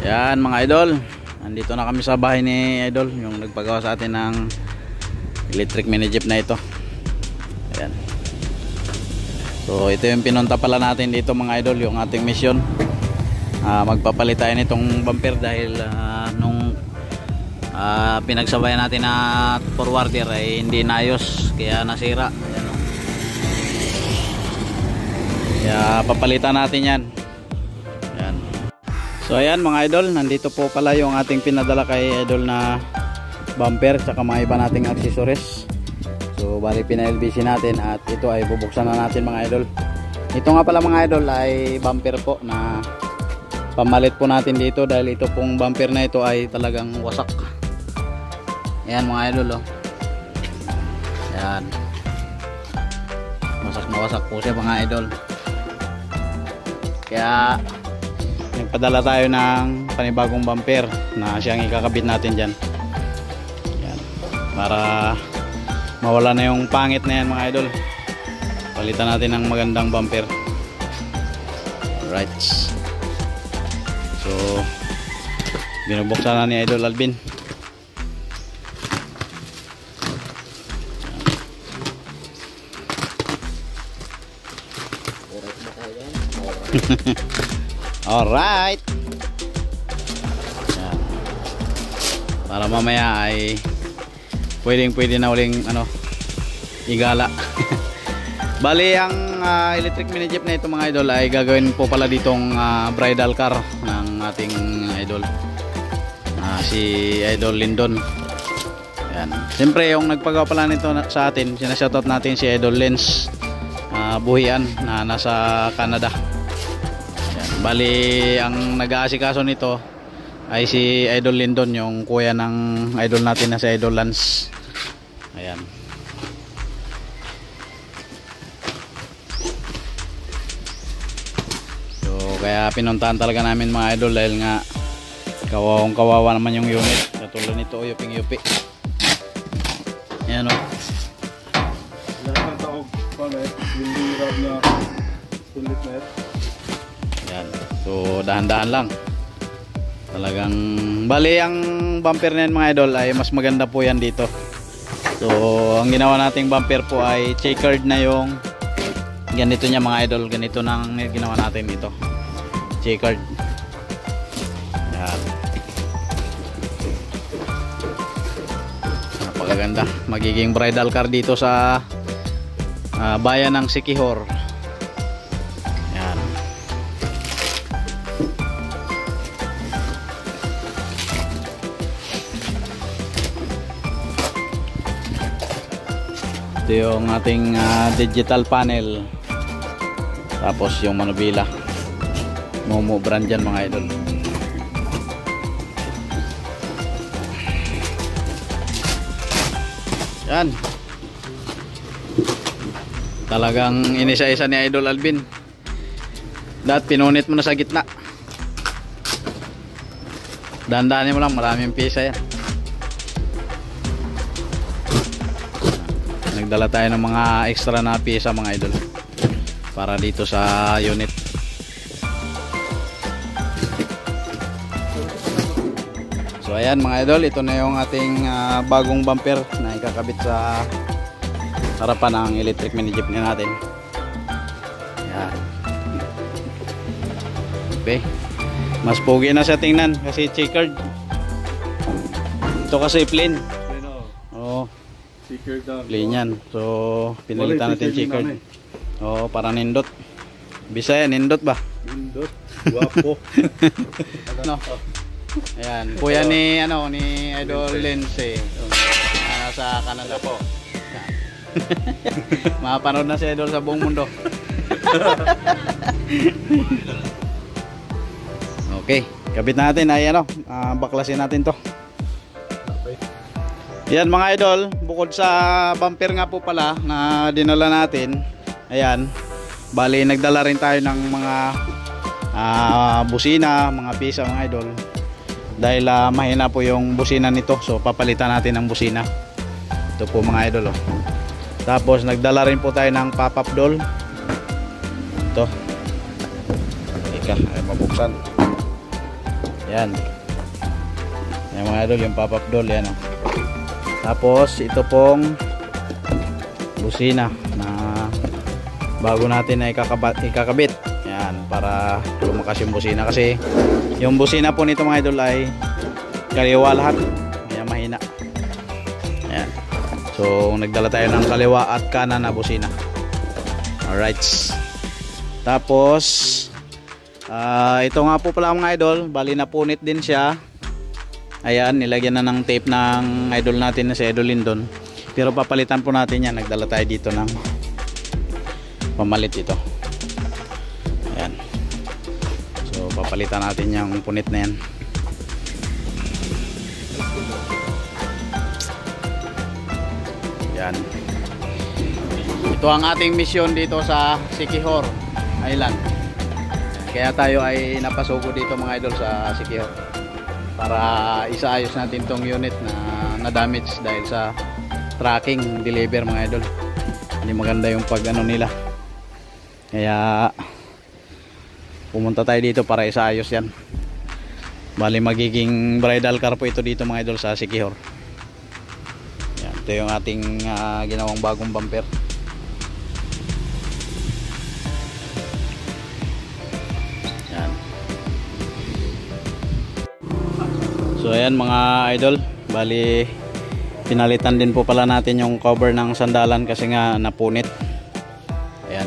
Yan mga idol, nandito na kami sa bahay ni idol, yung nagpagawa sa atin ng electric mini jeep na ito. Ayan. So ito yung pinunta pala natin dito mga idol, yung ating mission. Magpapalit tayo nitong bumper dahil nung pinagsabayan natin na forwarder ay hindi naayos, kaya nasira. Ayan, oh. Kaya papalitan natin yan. Ayan. So ayan mga idol, nandito po pala yung ating pinadala kay idol na bumper tsaka mga iba nating accessories. So bali pina-LBC natin at ito ay bubuksan na natin mga idol. Ito nga pala mga idol ay bumper po na pamalit po natin dito dahil ito pong bumper na ito ay talagang wasak. Ayan mga idol, oh. Ayan. Wasak na wasak po siya mga idol. Kaya nagpadala tayo ng panibagong bumper na siyang ikakabit natin dyan. Ayan. Para mawala na yung pangit na yan mga idol. Palitan natin ng magandang bumper. Alright. So binubuksan na ni idol Alvin. Alright. Ayan. Para mamaya ay pwede na uling igala. Bali ang electric mini jeep na ito mga idol ay gagawin po pala ditong bridal car ng ating idol, si Idol Lindon. Ayan. Siyempre yung nagpagawa pala nito sa atin, sinashoutout natin si Idol Lens Buhian na nasa Canada. Ayan. Bali ang nag-aasikaso nito ay si Idol Lindon, yung kuya ng idol natin na si Idol Lance. Ayan. So kaya pinuntahan talaga namin mga idol dahil nga kawawang kawawa naman yung unit. Katulad nito, yuping yupi. Ayan o. Ayan. So dahan-dahan lang. Talagang bali ang bumper na yan mga idol ay mas maganda po yan dito. So ang ginawa nating bumper po ay checkered na yung ganito niya mga idol. Ganito nang ginawa natin dito, checkered. Yan. Napakaganda. Magiging bridal car dito sa bayan ng Siquijor. Yan. Ito yung ating digital panel, tapos yung manubila Momo brand yan mga idol. Yan, talagang inisa-isa ni Idol Alvin. Dapat pinunit mo na sa gitna, dandanin mo lang, maraming pisa yan. Nagdala tayo ng mga extra na pisa mga idol para dito sa unit. So ayan mga idol, ito na yung ating bagong bumper na ikakabit sa harapan ng electric mini jeep na natin. Ayan. Okay, mas pogi na siya tingnan kasi checkered. Ito kasi plain. Oo, plain yan. So pinalitan natin checkered. Oo, para nindot. Bisaya, nindot ba? Nindot. Guwapo. No. Ayan, kuya ni ni Idol Lens sa Canada po. Mapanood na si Idol sa buong mundo. Okay, kabit natin ay baklasin natin to. Yan mga idol, bukod sa bumper nga po pala na dinala natin, ayan, bali nagdala rin tayo ng mga busina, mga pisa mga idol. Dahil mahina po yung busina nito, so papalitan natin ng busina. Ito po mga idol, oh. Tapos nagdala rin po tayo ng pop-up doll. Ito. Ika, ay mabuksan. Yan. Yan mga idol, yung pop-up doll yan. Oh. Tapos ito pong busina na bago natin na ikakabit. Yan, para lumakas yung busina kasi yung busina po nito mga idol ay kaliwa lahat. Kaya mahina. Yan. So nagdala tayo ng kaliwa at kanan na busina. Alright. Tapos ito nga po pala mga idol, bali na punit din siya. Ayan, nilagyan na ng tape ng idol natin na si Idol Lindon. Pero papalitan po natin yan. Nagdala tayo dito ng pamalit ito. Ayan. So papalitan natin yung punit na yan. Ayan. Ito ang ating misyon dito sa Siquijor Island. Kaya tayo ay napasuko dito mga idol sa Siquijor para isaayos natin tong unit na damage dahil sa tracking deliver mga idol. Hindi maganda yung pag ano nila. Kaya pumunta tayo dito para isaayos yan. Bali magiging bridal car po ito dito mga idol sa Siquijor. Yan, ito yung ating ginawang bagong bumper. So ayan mga idol, bali pinalitan din po pala natin yung cover ng sandalan kasi nga napunit. Ayan.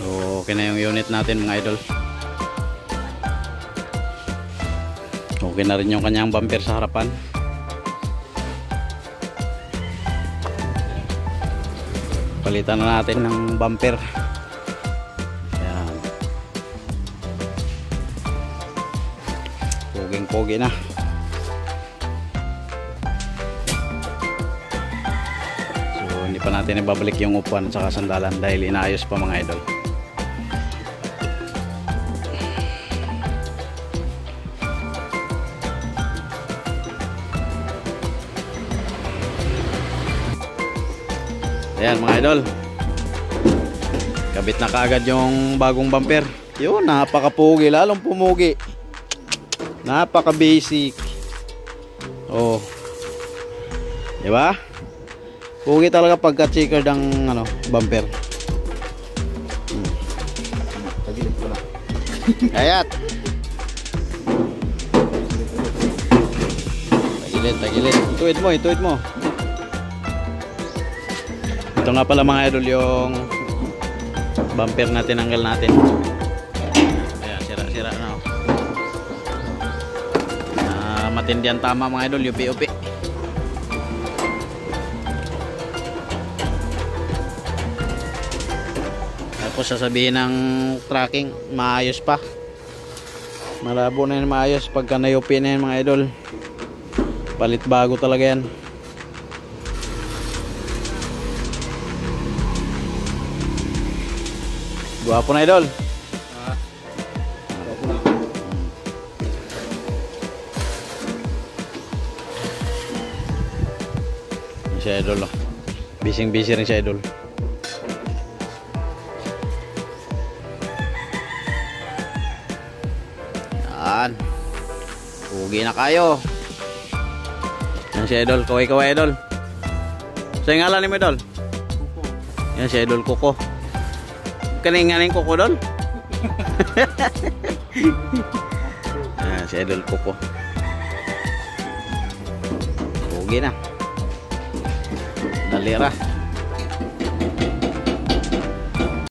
So okay na yung unit natin mga idol. Okay na rin yung kanyang bumper sa harapan. Palitan na natin ng bumper. Pogi na. So hindi pa natin ibabalik yung upuan at saka sandalan dahil inaayos pa mga idol. Ayan mga idol, kabit na kaagad yung bagong bumper. Yun, napakapugi, lalong pumugi. Napaka basic. Oh. 'Di ba? Pugi talaga pagka checkered ang ano, bumper. Tagilid ko na. Ayat. Tagilid. Ituid mo. Ito nga pala mga idol yung bumper na tinanggal natin. Ayan, sira na. Matindihan tama mga idol, UP. Tapos sasabihin ng tracking, maayos pa. Malabo na yan maayos pagka na-UP na yan mga idol. Palit bago talaga yan. Guwapo na idol. Si idol, oh. Busy rin si idol. Yan. Pugi na kayo. Yan si idol, kaway idol. Sa ngalan ni mo idol? Kuko. Yan si idol Kuko. Kaning Kuko idol? Yan si idol Kuko. Pugi na. Dalira.